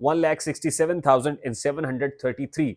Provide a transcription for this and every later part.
1,67,733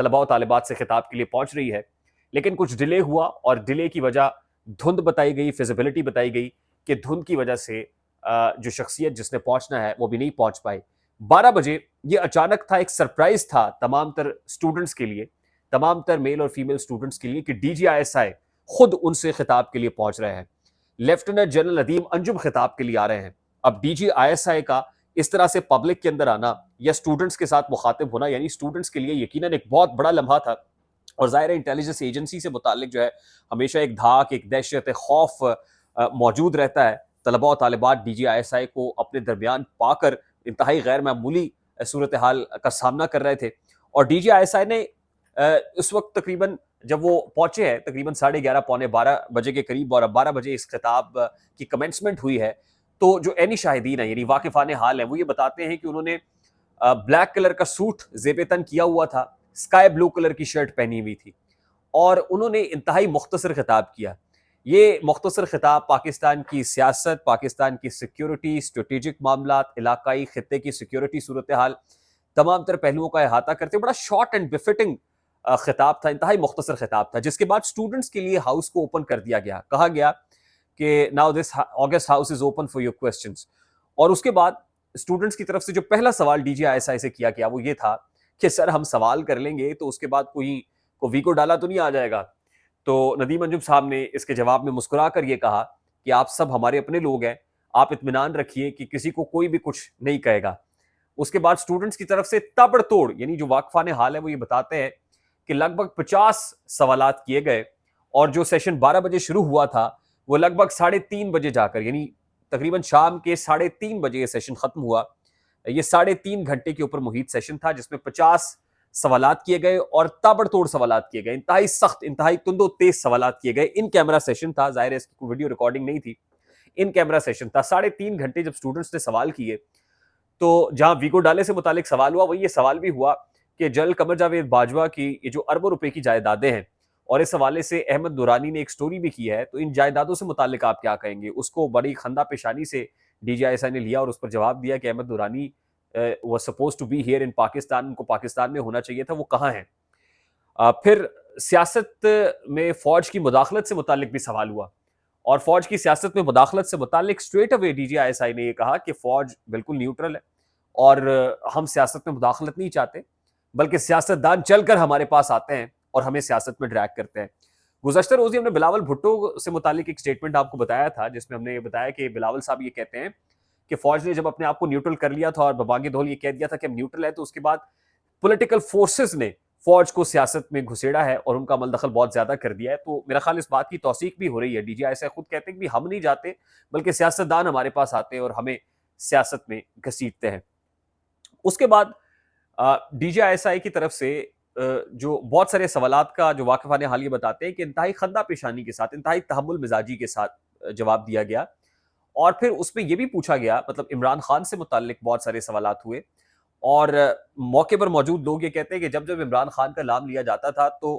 طلباء و طالبات سے خطاب کے لیے پہنچ رہی ہے، لیکن کچھ ڈیلے ہوا اور ڈیلے کی وجہ دھند بتائی گئی، فیزیبلٹی بتائی گئی کہ دھند کی وجہ سے جو شخصیت جس نے پہنچنا ہے وہ بھی نہیں پہنچ پائی۔ 12 بجے یہ اچانک تھا، ایک سرپرائز تھا تمام تر اسٹوڈنٹس کے لیے، تمام تر میل اور فیمیل اسٹوڈنٹس کے لیے، کہ ڈی جی آئی ایس آئی خود ان سے خطاب کے لیے پہنچ رہے ہیں۔ لیفٹیننٹ جنرل ندیم انجم خطاب کے لیے آ رہے ہیں۔ اب ڈی جی آئی ایس آئی کا اس طرح سے پبلک کے اندر آنا یا اسٹوڈنٹس کے ساتھ مخاطب ہونا، یعنی اسٹوڈنٹس کے لیے یقیناً ایک بہت بڑا لمحہ تھا، اور ظاہر انٹیلیجنس ایجنسی سے متعلق جو ہے ہمیشہ ایک دھاک، ایک دہشت، ایک خوف موجود رہتا ہے۔ طلباء و طالبات ڈی جی آئی ایس آئی کو اپنے درمیان پا کر انتہائی غیر معمولی صورتحال کا سامنا کر رہے تھے، اور D G I S I نے اس وقت تقریباً جب وہ پہنچے ہیں تقریباً 11:30 پونے 12 بجے کے قریب، اور 12 بجے اس خطاب کی کمنسمنٹ ہوئی ہے، تو جو عینی شاہدین ہیں یعنی واقفان حال ہیں وہ یہ بتاتے ہیں کہ انہوں نے بلیک کلر کا سوٹ زیب تن کیا ہوا تھا، اسکائی بلو کلر کی شرٹ پہنی ہوئی تھی، اور انہوں نے انتہائی مختصر خطاب کیا۔ یہ مختصر خطاب پاکستان کی سیاست، پاکستان کی سیکیورٹی، اسٹریٹجک معاملات، علاقائی خطے کی سیکیورٹی صورتحال، تمام تر پہلوؤں کا احاطہ کرتے بڑا شارٹ اینڈ بفٹنگ خطاب تھا، انتہائی مختصر خطاب تھا، جس کے بعد اسٹوڈنٹس کے لیے ہاؤس کو اوپن کر دیا گیا، کہا گیا کہ now this August house is open for your questions. اور اس کے بعد اسٹوڈنٹس کی طرف سے جو پہلا سوال ڈی جی آئی ایس آئی سے کیا گیا وہ یہ تھا کہ سر ہم سوال کر لیں گے تو اس کے بعد کوئی ویکو ڈالا تو نہیں آ جائے گا؟ تو ندیم انجم صاحب نے اس کے جواب میں مسکرا کر یہ کہا کہ آپ سب ہمارے اپنے لوگ ہیں، آپ اطمینان رکھیے کہ کسی کو کوئی بھی کچھ نہیں کہے گا۔ اس کے بعد اسٹوڈنٹس کی طرف سے تابڑ توڑ، یعنی جو واقفان حال ہے وہ یہ بتاتے ہیں کہ لگ بھگ 50 سوالات کیے گئے، اور جو سیشن 12 بجے شروع ہوا تھا وہ لگ بھگ 3:30 بجے جا کر، یعنی تقریباً شام کے 3:30 بجے یہ سیشن ختم ہوا۔ یہ 3.5 گھنٹے کے اوپر محیط سیشن تھا، جس میں 50 سوالات کیے گئے اور تابڑ توڑ سوالات کیے گئے، انتہائی سخت، انتہائی تند و تیز سوالات کیے گئے۔ ان کیمرہ سیشن تھا، ظاہر ہے اس کی کوئی ویڈیو ریکارڈنگ نہیں تھی، ان کیمرہ سیشن تھا۔ 3.5 گھنٹے جب اسٹوڈنٹس نے سوال کیے تو جہاں ویکو ڈالے سے متعلق سوال ہوا، وہی یہ سوال بھی ہوا کہ جنرل قمر جاوید باجوہ کی یہ جو اربوں روپے کی جائیدادیں ہیں، اور اس حوالے سے احمد دورانی نے ایک سٹوری بھی کی ہے، تو ان جائیدادوں سے متعلق آپ کیا کہیں گے؟ اس کو بڑی خندہ پیشانی سے D G I S I نے لیا اور اس پر جواب دیا کہ احمد دورانی was supposed to be here in Pakistan, ان کو پاکستان میں ہونا چاہیے تھا، وہ کہاں ہیں؟ پھر سیاست میں فوج کی مداخلت سے متعلق بھی سوال ہوا، اور فوج کی سیاست میں مداخلت سے متعلق straight away D G I S I نے یہ کہا کہ فوج بالکل نیوٹرل ہے، اور ہم سیاست میں مداخلت نہیں چاہتے، بلکہ سیاستدان چل کر ہمارے پاس آتے ہیں اور ہمیں سیاست میں ڈریگ کرتے ہیں۔ گزشتہ روز ہی ہم نے بلاول بھٹو سے متعلق ایک سٹیٹمنٹ آپ کو بتایا تھا، جس میں ہم نے یہ بتایا کہ بلاول صاحب یہ کہتے ہیں کہ فوج نے جب اپنے آپ کو نیوٹرل کر لیا تھا اور ببانگ دھول یہ کہہ دیا تھا کہ ہم نیوٹرل ہے، تو اس کے بعد پولیٹیکل فورسز نے فوج کو سیاست میں گھسیڑا ہے اور ان کا عمل دخل بہت زیادہ کر دیا ہے۔ تو میرا خیال اس بات کی توثیق بھی ہو رہی ہے، ڈی جی آئی ایس آئی خود کہتے ہیں کہ ہم نہیں جاتے بلکہ سیاستدان ہمارے پاس آتے ہیں اور ہمیں سیاست میں گھسیٹتے ہیں۔ اس کے بعد ڈی جی آئی ایس آئی کی طرف سے جو بہت سارے سوالات کا جو واقفان حال یہ بتاتے ہیں کہ انتہائی خندہ پیشانی کے ساتھ، انتہائی تحمل مزاجی کے ساتھ جواب دیا گیا، اور پھر اس میں یہ بھی پوچھا گیا، مطلب عمران خان سے متعلق بہت سارے سوالات ہوئے، اور موقع پر موجود لوگ یہ کہتے ہیں کہ جب جب عمران خان کا نام لیا جاتا تھا تو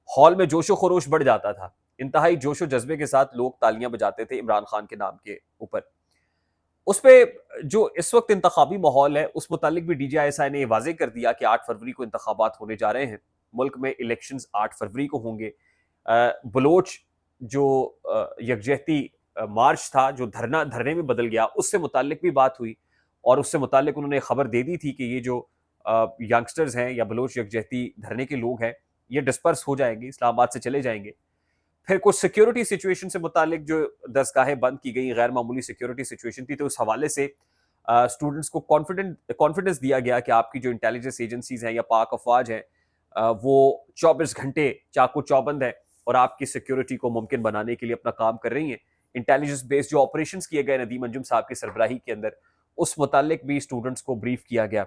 ہال میں جوش و خروش بڑھ جاتا تھا، انتہائی جوش و جذبے کے ساتھ لوگ تالیاں بجاتے تھے عمران خان کے نام کے اوپر۔ اس پہ جو اس وقت انتخابی ماحول ہے اس متعلق بھی D G I S I نے یہ واضح کر دیا کہ 8 فروری کو انتخابات ہونے جا رہے ہیں، ملک میں الیکشنز 8 فروری کو ہوں گے۔ بلوچ جو یکجہتی مارچ تھا جو دھرنے میں بدل گیا، اس سے متعلق بھی بات ہوئی، اور اس سے متعلق انہوں نے خبر دے دی تھی کہ یہ جو ینگسٹرز ہیں یا بلوچ یکجہتی دھرنے کے لوگ ہیں یہ ڈسپرس ہو جائیں گے، اسلام آباد سے چلے جائیں گے۔ پھر کچھ سیکیورٹی سچویشن سے متعلق جو دستگاہیں بند کی گئی، غیر معمولی سیکیورٹی سچویشن تھی، تو اس حوالے سے اسٹوڈنٹس کو کانفیڈنس دیا گیا کہ آپ کی جو انٹیلیجنس ایجنسیز ہیں یا پاک افواج ہیں وہ 24 گھنٹے چاقو چوبند ہیں اور آپ کی سیکیورٹی کو ممکن بنانے کے لیے اپنا کام کر رہی ہیں۔ انٹیلیجنس بیس جو آپریشنز کیے گئے ندیم انجم صاحب کی سربراہی کے اندر، اس متعلق بھی اسٹوڈنٹس کو بریف کیا گیا۔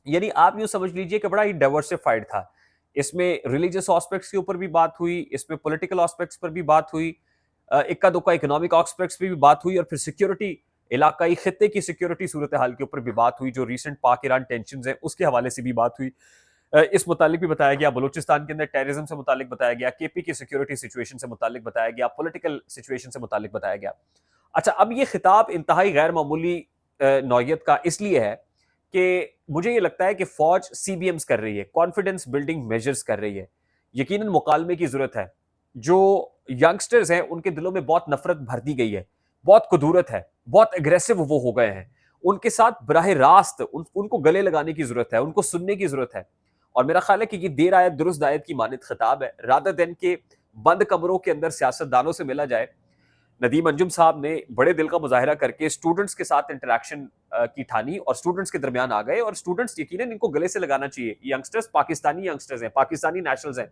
یعنی آپ یوں سمجھ لیجئے کہ بڑا ہی ڈائیورسفائڈ تھا، اس میں ریلیجس آسپیکٹس کے اوپر بھی بات ہوئی، اس میں پولیٹیکل آسپیکٹس پر بھی بات ہوئی، اکا دکا اکنامک آسپیکٹس پہ بھی بات ہوئی، اور پھر سیکیورٹی، علاقائی خطے کی سیکیورٹی صورتحال کے اوپر بھی بات ہوئی، جو ریسنٹ پاک ایران ٹینشنز ہیں اس کے حوالے سے بھی بات ہوئی۔ اس متعلق بھی بتایا گیا، بلوچستان کے اندر ٹیررزم سے متعلق بتایا گیا، کے پی کی سیکیورٹی سچویشن سے متعلق بتایا گیا، پولیٹیکل سچویشن سے متعلق بتایا گیا۔ اچھا، اب یہ خطاب انتہائی غیر معمولی نوعیت کا اس لیے ہے کہ مجھے یہ لگتا ہے کہ فوج سی بی ایمز کر رہی ہے، کانفیڈنس بلڈنگ میجرز کر رہی ہے، یقیناً مکالمے کی ضرورت ہے. جو ینگسٹرز ہیں ان کے دلوں میں بہت نفرت بھر دی گئی ہے، بہت کدورت ہے، بہت اگریسو وہ ہو گئے ہیں. ان کے ساتھ براہ راست ان کو گلے لگانے کی ضرورت ہے، ان کو سننے کی ضرورت ہے. اور میرا خیال ہے کہ یہ دیر آیت درست آیت کی مانند خطاب ہے، رادر دین کے بند کمروں کے اندر سیاست دانوں سے ملا جائے. ندیم انجم صاحب نے بڑے دل کا مظاہرہ کر کے اسٹوڈنٹس کے ساتھ انٹریکشن کی ٹھانی اور اسٹوڈنٹس کے درمیان آ گئے، اور اسٹوڈنٹس یقیناً ان کو گلے سے لگانا چاہیے. ینگسٹرز پاکستانی ینگسٹرز ہیں، پاکستانی نیشنلز ہیں،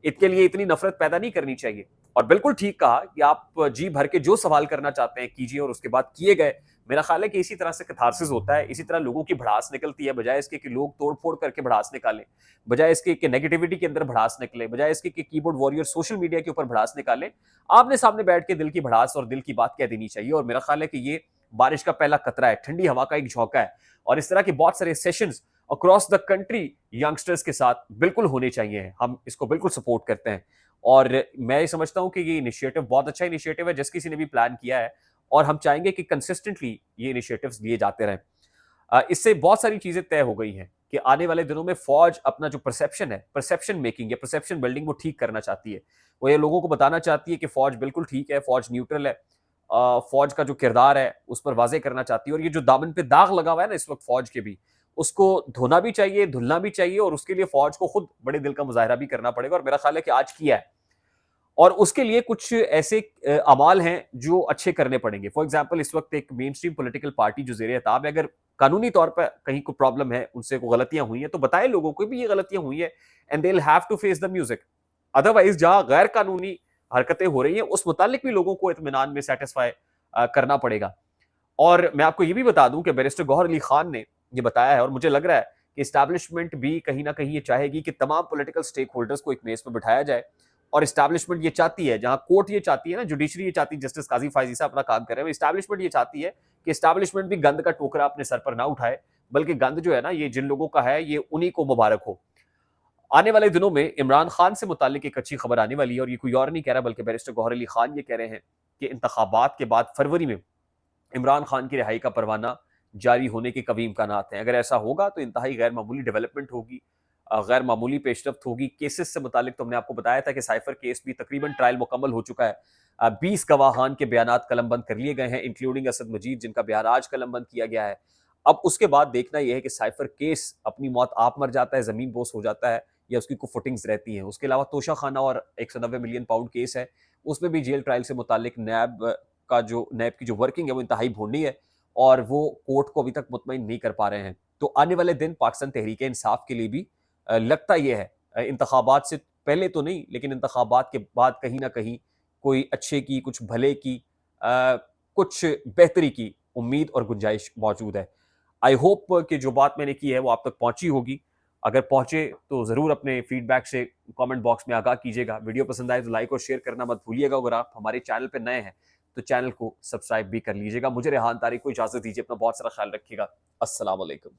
ان کے لیے اتنی نفرت پیدا نہیں کرنی چاہیے. اور بالکل ٹھیک کہا کہ آپ جی بھر کے جو سوال کرنا چاہتے ہیں کیجیے، اور اس کے بعد کیے گئے. میرا خیال ہے کہ اسی طرح سے کتھارسس ہوتا ہے، اسی طرح لوگوں کی بھڑاس نکلتی ہے، بجائے اس کے کہ لوگ توڑ پھوڑ کر کے بھڑاس نکالیں، بجائے اس کے کہ نیگیٹیوٹی کے اندر بھڑاس نکلے، بجائے اس کے کہ کی بورڈ واریر سوشل میڈیا کے اوپر بھڑاس نکالیں. آپ نے سامنے بیٹھ کے دل کی بھڑاس اور دل کی بات کہہ دینی چاہیے. اور میرا خیال ہے کہ یہ بارش کا پہلا قطرہ ہے، ٹھنڈی ہوا کا ایک جھونکا ہے، اور اس طرح کے بہت سارے sessions across the country youngsters کے ساتھ بالکل ہونے چاہیے. ہم اس کو بالکل سپورٹ کرتے ہیں، اور میں یہ سمجھتا ہوں کہ یہ انیشیٹو بہت اچھا انیشیٹو ہے جس کسی نے بھی پلان کیا ہے، اور ہم چاہیں گے کہ کنسسٹنٹلی یہ انیشیٹوز لیے جاتے رہیں. اس سے بہت ساری چیزیں طے ہو گئی ہیں کہ آنے والے دنوں میں فوج اپنا جو پرسیپشن ہے، پرسیپشن میکنگ یا پرسیپشن بلڈنگ، وہ ٹھیک کرنا چاہتی ہے. وہ یہ لوگوں کو بتانا چاہتی ہے کہ فوج بالکل ٹھیک ہے، فوج نیوٹرل ہے، فوج کا جو کردار ہے اس پر واضح کرنا چاہتی ہے. اور یہ جو دامن پہ داغ لگا ہوا ہے نا اس وقت فوج کے بھی، اس کو دھونا بھی چاہیے، دھلنا بھی چاہیے، اور اس کے لیے فوج کو خود بڑے دل کا مظاہرہ بھی کرنا پڑے گا. اور میرا خیال ہے کہ آج کیا ہے، اور اس کے لیے کچھ ایسے اعمال ہیں جو اچھے کرنے پڑیں گے. فار ایگزامپل اس وقت ایک مین اسٹریم پولیٹیکل پارٹی جو زیر اعتاب ہے، اگر قانونی طور پر کہیں کوئی پرابلم ہے، ان سے کوئی غلطیاں ہوئی ہیں، تو بتائیں لوگوں کو بھی یہ غلطیاں ہوئی ہیں، and they will have to face the music. Otherwise جہاں غیر قانونی حرکتیں ہو رہی ہیں اس متعلق بھی لوگوں کو اطمینان میں سیٹسفائی کرنا پڑے گا. اور میں آپ کو یہ بھی بتا دوں کہ بیرسٹر گوہر علی خان نے یہ بتایا ہے، اور مجھے لگ رہا ہے کہ اسٹیبلشمنٹ بھی کہیں نہ کہیں یہ چاہے گی کہ تمام پولیٹیکل سٹیک ہولڈرز کو ایک میز پہ بٹھایا جائے. اور اسٹیبلشمنٹ یہ چاہتی ہے، جہاں کورٹ یہ چاہتی ہے نا، جوڈیشری یہ چاہتی ہے، جسٹس قاضی فائزی صاحب اپنا کام کر رہے ہیں، اسٹیبلشمنٹ یہ چاہتی ہے کہ اسٹیبلشمنٹ بھی گند کا ٹوکرا اپنے سر پر نہ اٹھائے، بلکہ گند جو ہے نا یہ جن لوگوں کا ہے یہ انہی کو مبارک ہو. آنے والے دنوں میں عمران خان سے متعلق ایک اچھی خبر آنے والی ہے، اور یہ کوئی اور نہیں کہہ رہا بلکہ بیرسٹر گوہر علی خان یہ کہہ رہے ہیں کہ انتخابات کے بعد فروری میں عمران خان کی رہائی کا پروانہ جاری ہونے کے قوی امکانات ہیں. اگر ایسا ہوگا تو انتہائی غیر معمولی ڈیولپمنٹ ہوگی، غیر معمولی پیش رفت ہوگی. کیسز سے متعلق تو ہم نے آپ کو بتایا تھا کہ سائفر کیس بھی تقریباً ٹرائل مکمل ہو چکا ہے. 20 گواہان کے بیانات قلم بند کر لیے گئے ہیں، انکلوڈنگ اسد مجید جن کا بیان آج قلم بند کیا گیا ہے. اب اس کے بعد دیکھنا یہ ہے کہ سائفر کیس اپنی موت آپ مر جاتا ہے، زمین بوس ہو جاتا ہے، یا اس کی کوئی فوٹنگز رہتی ہیں. اس کے علاوہ توشہ خانہ اور 190 ملین پاؤنڈ کیس ہے، اس میں بھی جیل ٹرائل سے متعلق نیب کی جو ورکنگ ہے وہ انتہائی بھونڈی ہے، اور وہ کورٹ کو ابھی تک مطمئن نہیں کر پا رہے ہیں. تو آنے والے دن پاکستان تحریک انصاف کے لیے بھی لگتا یہ ہے، انتخابات سے پہلے تو نہیں لیکن انتخابات کے بعد کہیں نہ کہیں کوئی اچھے کی، کچھ بھلے کی، کچھ بہتری کی امید اور گنجائش موجود ہے. آئی ہوپ کہ جو بات میں نے کی ہے وہ آپ تک پہنچی ہوگی. اگر پہنچے تو ضرور اپنے فیڈ بیک سے کامنٹ باکس میں آگاہ کیجیے گا. ویڈیو پسند آئے تو لائک اور شیئر کرنا مت بھولیے گا. اگر آپ ہمارے چینل پہ نئے ہیں تو چینل کو سبسکرائب بھی کر لیجیے گا. مجھے ریحان طارق کو اجازت دیجیے، اپنا بہت سارا خیال رکھیے گا. السلام علیکم.